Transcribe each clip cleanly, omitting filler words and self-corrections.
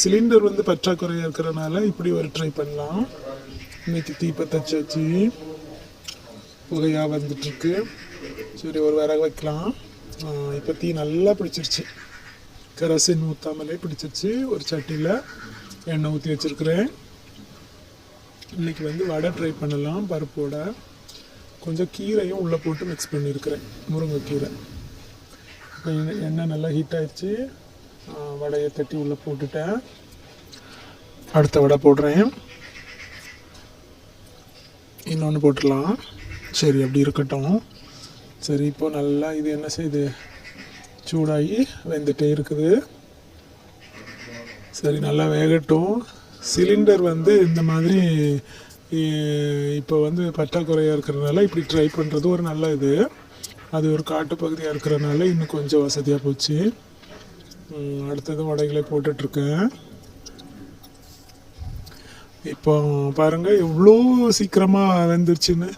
Cylinder வந்து பற்றாக்குறையாக இருக்கிறனால இப்படி ஒரு ட்ரை பண்ணலாம். இன்னைக்கு தீப்பத்தை வச்சு புகையாக வந்துட்டுருக்கு. சரி, ஒரு விறகு வைக்கலாம். இப்போ தீ நல்லா பிடிச்சிருச்சு, கரசின் ஊற்றாமலே பிடிச்சிருச்சு. ஒரு சட்டியில் எண்ணெய் ஊற்றி வச்சுருக்கிறேன். இன்றைக்கி வந்து வடை ட்ரை பண்ணலாம். பருப்போட கொஞ்சம் கீரையும் உள்ளே போட்டு மிக்ஸ் பண்ணியிருக்கிறேன், முருங்கைக்கீரை. இப்போ எண்ணெய் நல்லா ஹீட் ஆகிடுச்சு. வடையை தட்டி உள்ளே போட்டுட்டேன். அடுத்த வடை போடுறேன். இன்னொன்று போட்டுடலாம். சரி, அப்படி இருக்கட்டும். சரி, இப்போ நல்லா இது என்ன செய்யுது, சூடாகி வெந்துட்டே இருக்குது. சரி, நல்லா வேகட்டும். சிலிண்டர் வந்து இந்த மாதிரி இப்போ வந்து பற்றாக்குறையாக இருக்கிறதுனால இப்படி ட்ரை பண்ணுறது ஒரு நல்ல இது. அது ஒரு காட்டு பகுதியாக இருக்கிறதுனால இன்னும் கொஞ்சம் வசதியாக போச்சு. அடுத்தது வடைகளை போட்டுட்ருக்கேன். இப்போ பாருங்கள் எவ்வளோ சீக்கிரமாக வெந்துருச்சுன்னு.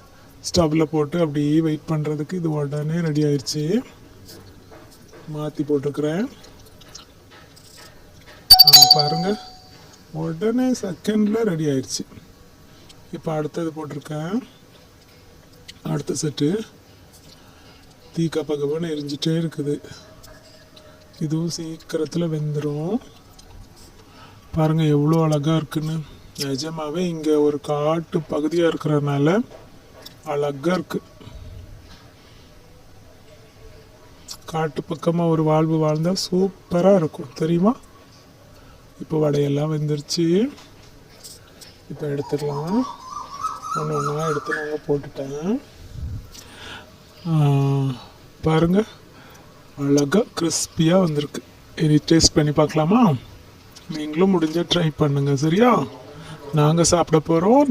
ஸ்டவ்வில் போட்டு அப்படியே வெயிட் பண்ணுறதுக்கு இது உடனே ரெடி ஆயிடுச்சு. மாற்றி போட்டிருக்கிறேன். பாருங்கள், உடனே செகண்டில் ரெடி ஆயிடுச்சு. இப்போ அடுத்தது போட்டிருக்கேன். அடுத்த செட்டு தீ கப்பகப்பன்னு எரிஞ்சிட்டே இருக்குது. இதுவும் சீக்கிரத்தில் வெந்துடும். பாருங்கள் எவ்வளோ அழகாக இருக்குன்னு. நிஜமாகவே இங்கே ஒரு காட்டு பகுதியாக இருக்கிறதுனால அழகாக இருக்குது. காட்டு பக்கமாக ஒரு வாழ்வு வாழ்ந்தால் சூப்பராக இருக்கும், தெரியுமா? இப்போ வடையெல்லாம் வெந்துருச்சு. இப்போ எடுத்துடலாம். ஒன்று ஒன்றா எடுத்து நாங்கள் போட்டுட்டேன். பாருங்கள் அழகாக கிறிஸ்பியாக வந்திருக்கு. இனி டேஸ்ட் பண்ணி பார்க்கலாமா? நீங்களும் முடிஞ்சால் ட்ரை பண்ணுங்கள். சரியா? நாங்கள் சாப்பிட போகிறோம்.